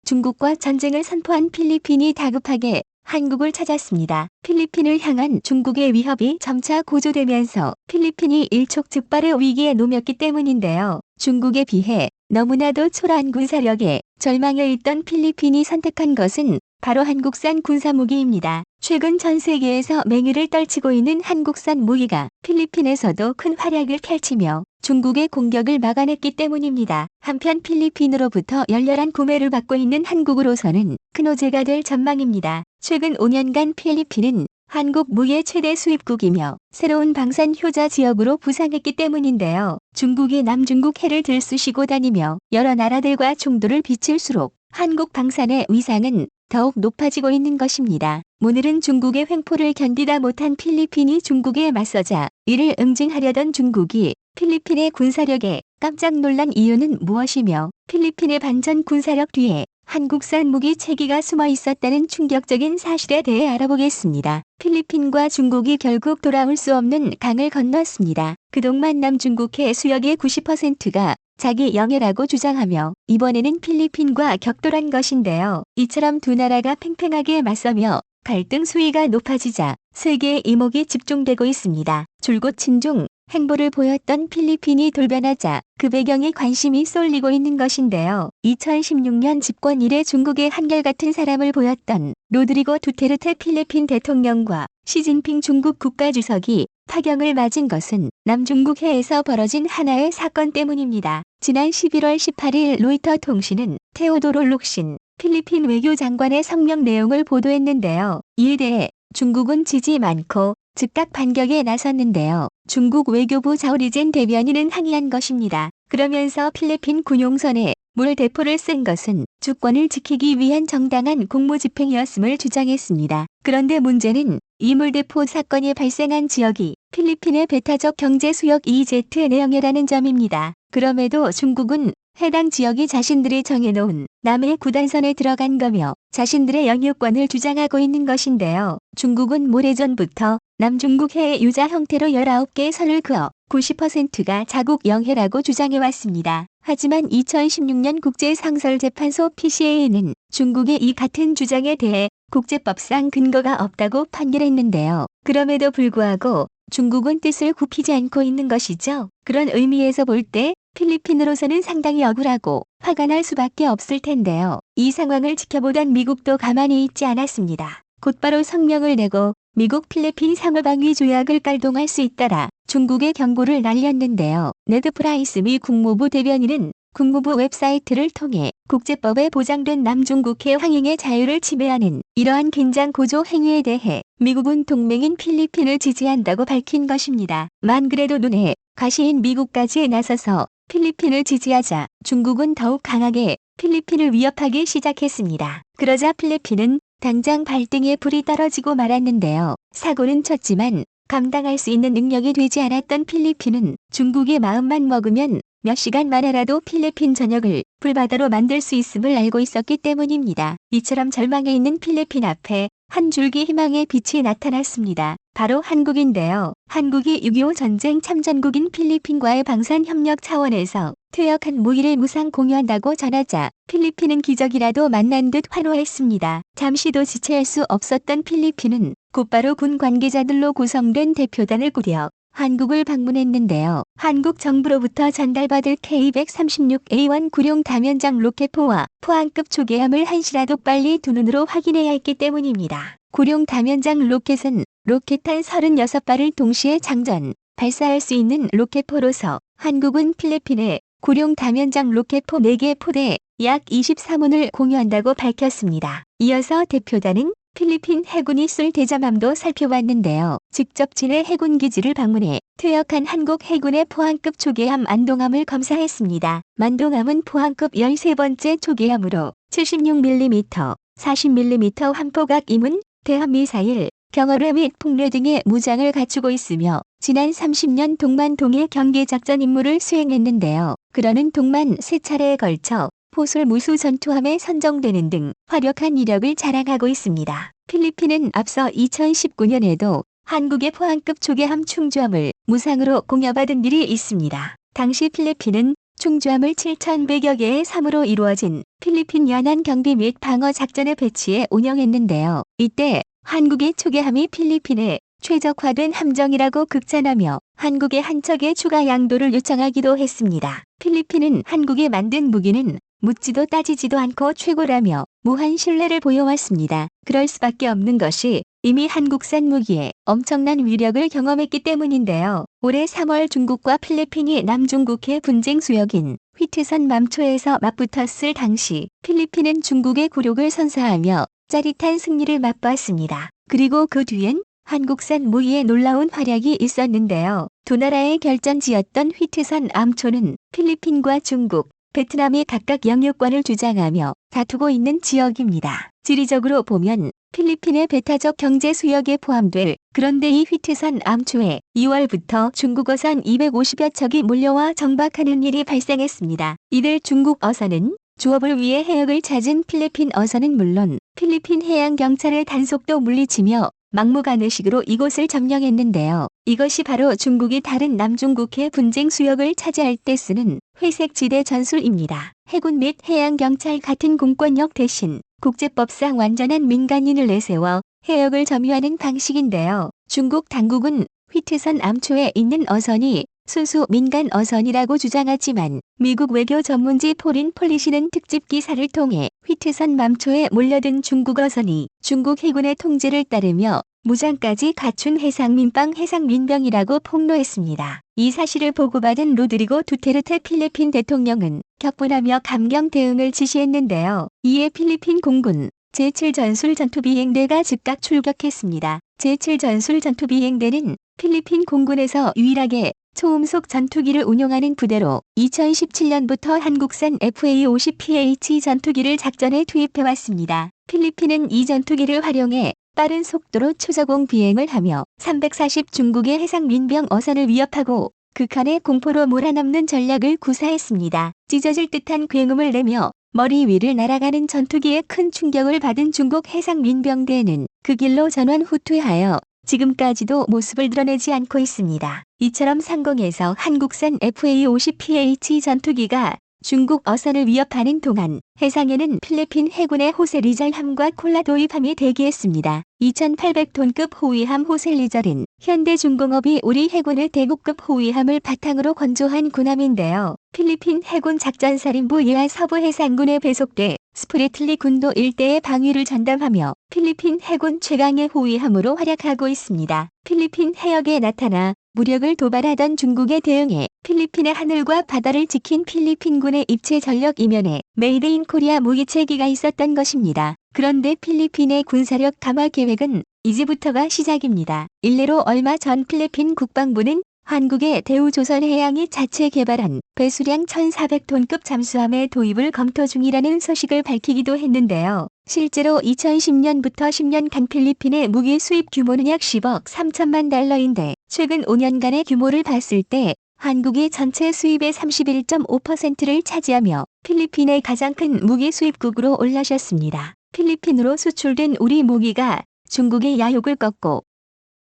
중국과 전쟁을 선포한 필리핀이 다급하게 한국을 찾았습니다. 필리핀을 향한 중국의 위협이 점차 고조되면서 필리핀이 일촉즉발의 위기에 놓였기 때문인데요. 중국에 비해 너무나도 초라한 군사력에 절망해 있던 필리핀이 선택한 것은 바로 한국산 군사무기입니다. 최근 전 세계에서 맹위를 떨치고 있는 한국산 무기가 필리핀에서도 큰 활약을 펼치며 중국의 공격을 막아냈기 때문입니다. 한편 필리핀으로부터 열렬한 구매를 받고 있는 한국으로서는 큰 호재가 될 전망입니다. 최근 5년간 필리핀은 한국 무예 최대 수입국이며 새로운 방산 효자 지역으로 부상했기 때문인데요. 중국이 남중국 해를 들쑤시고 다니며 여러 나라들과 충돌을 빚을수록 한국 방산의 위상은 더욱 높아지고 있는 것입니다. 오늘은 중국의 횡포를 견디다 못한 필리핀이 중국에 맞서자 이를 응징하려던 중국이 필리핀의 군사력에 깜짝 놀란 이유는 무엇이며 필리핀의 반전 군사력 뒤에 한국산 무기 체계가 숨어 있었다는 충격적인 사실에 대해 알아보겠습니다. 필리핀과 중국이 결국 돌아올 수 없는 강을 건넜습니다. 그동안 남중국해 수역의 90%가 자기 영해라고 주장하며 이번에는 필리핀과 격돌한 것인데요. 이처럼 두 나라가 팽팽하게 맞서며 갈등 수위가 높아지자 세계의 이목이 집중되고 있습니다. 줄곧 친중 행보를 보였던 필리핀이 돌변하자 그 배경에 관심이 쏠리고 있는 것인데요. 2016년 집권 이래 중국의 한결같은 사람을 보였던 로드리고 두테르테 필리핀 대통령과 시진핑 중국 국가주석이 파경을 맞은 것은 남중국 해에서 벌어진 하나의 사건 때문입니다. 지난 11월 18일 로이터 통신은 테오도로 룩신 필리핀 외교장관의 성명 내용을 보도했는데요. 이에 대해 중국은 지지 많고 즉각 반격에 나섰는데요. 중국 외교부 자오리젠 대변인은 항의한 것입니다. 그러면서 필리핀 군용선에 물대포를 쓴 것은 주권을 지키기 위한 정당한 공무집행이었음을 주장했습니다. 그런데 문제는 이 물대포 사건이 발생한 지역이 필리핀의 배타적 경제수역 EEZ 내영해라는 점입니다. 그럼에도 중국은 해당 지역이 자신들이 정해놓은 남해 구단선에 들어간 거며 자신들의 영유권을 주장하고 있는 것인데요. 중국은 오래전부터 남중국 해의 유자 형태로 19개의 선을 그어 90%가 자국 영해라고 주장해왔습니다. 하지만 2016년 국제상설재판소 PCA는 중국의 이 같은 주장에 대해 국제법상 근거가 없다고 판결했는데요. 그럼에도 불구하고 중국은 뜻을 굽히지 않고 있는 것이죠. 그런 의미에서 볼 때 필리핀으로서는 상당히 억울하고 화가 날 수밖에 없을 텐데요. 이 상황을 지켜보던 미국도 가만히 있지 않았습니다. 곧바로 성명을 내고 미국 필리핀 상호방위 조약을 깔동할 수 있다라 중국의 경고를 날렸는데요. 네드 프라이스 미 국무부 대변인은 국무부 웹사이트를 통해 국제법에 보장된 남중국해 항행의 자유를 침해하는 이러한 긴장 고조 행위에 대해 미국은 동맹인 필리핀을 지지한다고 밝힌 것입니다. 만 그래도 눈에 가시인 미국까지 나서서 필리핀을 지지하자 중국은 더욱 강하게 필리핀을 위협하기 시작했습니다. 그러자 필리핀은 당장 발등에 불이 떨어지고 말았는데요. 사고는 쳤지만 감당할 수 있는 능력이 되지 않았던 필리핀은 중국의 마음만 먹으면 몇 시간 만에라도 필리핀 전역을 불바다로 만들 수 있음을 알고 있었기 때문입니다. 이처럼 절망해 있는 필리핀 앞에 한 줄기 희망의 빛이 나타났습니다. 바로 한국인데요. 한국이 6.25 전쟁 참전국인 필리핀과의 방산협력 차원에서 퇴역한 무기를 무상 공유한다고 전하자 필리핀은 기적이라도 만난 듯 환호했습니다. 잠시도 지체할 수 없었던 필리핀은 곧바로 군 관계자들로 구성된 대표단을 꾸려 한국을 방문했는데요. 한국 정부로부터 전달받을 K-136A1 구룡 다면장 로켓포와 포항급 초계함을 한시라도 빨리 두 눈으로 확인해야 했기 때문입니다. 구룡 다면장 로켓은 로켓탄 36발을 동시에 장전, 발사할 수 있는 로켓포로서 한국은 필리핀에 구룡 다면장 로켓포 4개 포대 약 23원을 공유한다고 밝혔습니다. 이어서 대표단은 필리핀 해군이 쏠 대잠함도 살펴봤는데요. 직접 진해 해군기지를 방문해 퇴역한 한국 해군의 포항급 초계함 안동함을 검사했습니다. 만동함은 포항급 13번째 초계함으로 76mm, 40mm 환포각 이문, 대함미사일, 경어뢰 및 폭뢰 등의 무장을 갖추고 있으며 지난 30년 동만 동해 경계작전 임무를 수행했는데요. 그러는 동만 3차례에 걸쳐 포술 무수 전투함에 선정되는 등 화력한 이력을 자랑하고 있습니다. 필리핀은 앞서 2019년에도 한국의 포항급 초계함 충주함을 무상으로 공여받은 일이 있습니다. 당시 필리핀은 충주함을 7,100여 개의 함으로 이루어진 필리핀 연안 경비 및 방어 작전에 배치해 운영했는데요. 이때 한국의 초계함이 필리핀에 최적화된 함정이라고 극찬하며 한국의 한 척의 추가 양도를 요청하기도 했습니다. 필리핀은 한국이 만든 무기는 묻지도 따지지도 않고 최고라며 무한 신뢰를 보여왔습니다. 그럴 수밖에 없는 것이 이미 한국산 무기에 엄청난 위력을 경험했기 때문인데요. 올해 3월 중국과 필리핀이 남중국해 분쟁 수역인 휘트선 맘초에서 맞붙었을 당시 필리핀은 중국의 굴욕을 선사하며 짜릿한 승리를 맛봤습니다. 그리고 그 뒤엔 한국산 무기의 놀라운 활약이 있었는데요. 두 나라의 결전지였던 휘트선 암초는 필리핀과 중국, 베트남이 각각 영유권을 주장하며 다투고 있는 지역입니다. 지리적으로 보면 필리핀의 배타적 경제 수역에 포함될 그런데 이 휘트선 암초에 2월부터 중국 어선 250여 척이 몰려와 정박하는 일이 발생했습니다. 이들 중국 어선은 조업을 위해 해역을 찾은 필리핀 어선은 물론 필리핀 해양경찰의 단속도 물리치며 막무가내식으로 이곳을 점령했는데요. 이것이 바로 중국이 다른 남중국해 분쟁 수역을 차지할 때 쓰는 회색지대 전술입니다. 해군 및 해양경찰 같은 공권력 대신 국제법상 완전한 민간인을 내세워 해역을 점유하는 방식인데요. 중국 당국은 휘트선 암초에 있는 어선이 순수 민간 어선이라고 주장하지만 미국 외교 전문지 포린 폴리시는 특집 기사를 통해 휘트선 맘초에 몰려든 중국 어선이 중국 해군의 통제를 따르며 무장까지 갖춘 해상민병이라고 폭로했습니다. 이 사실을 보고받은 로드리고 두테르테 필리핀 대통령은 격분하며 감경 대응을 지시했는데요. 이에 필리핀 공군 제7전술전투비행대가 즉각 출격했습니다. 제7전술전투비행대는 필리핀 공군에서 유일하게 초음속 전투기를 운용하는 부대로 2017년부터 한국산 FA-50PH 전투기를 작전에 투입해왔습니다. 필리핀은 이 전투기를 활용해 빠른 속도로 초저공 비행을 하며 340 중국의 해상민병 어선을 위협하고 극한의 공포로 몰아넣는 전략을 구사했습니다. 찢어질 듯한 굉음을 내며 머리 위를 날아가는 전투기에 큰 충격을 받은 중국 해상민병대는 그 길로 전원 후퇴하여 지금까지도 모습을 드러내지 않고 있습니다. 이처럼 상공에서 한국산 FA-50PH 전투기가 중국 어선을 위협하는 동안 해상에는 필리핀 해군의 호세 리절함과 콜라도이함이 대기했습니다. 2800톤급 호위함 호세 리절은 현대중공업이 우리 해군의 대국급 호위함을 바탕으로 건조한 군함인데요. 필리핀 해군 작전사령부 예하 서부 해상군에 배속돼 스프리틀리 군도 일대의 방위를 전담하며 필리핀 해군 최강의 호위함으로 활약하고 있습니다. 필리핀 해역에 나타나 무력을 도발하던 중국에 대응해 필리핀의 하늘과 바다를 지킨 필리핀군의 입체 전력 이면에 메이드 인 코리아 무기체계가 있었던 것입니다. 그런데 필리핀의 군사력 강화 계획은 이제부터가 시작입니다. 일례로 얼마 전 필리핀 국방부는 한국의 대우조선해양이 자체 개발한 배수량 1,400톤급 잠수함의 도입을 검토 중이라는 소식을 밝히기도 했는데요. 실제로 2010년부터 10년간 필리핀의 무기 수입 규모는 약 10억 3천만 달러인데 최근 5년간의 규모를 봤을 때 한국이 전체 수입의 31.5%를 차지하며 필리핀의 가장 큰 무기 수입국으로 올라섰습니다. 필리핀으로 수출된 우리 무기가 중국의 야욕을 꺾고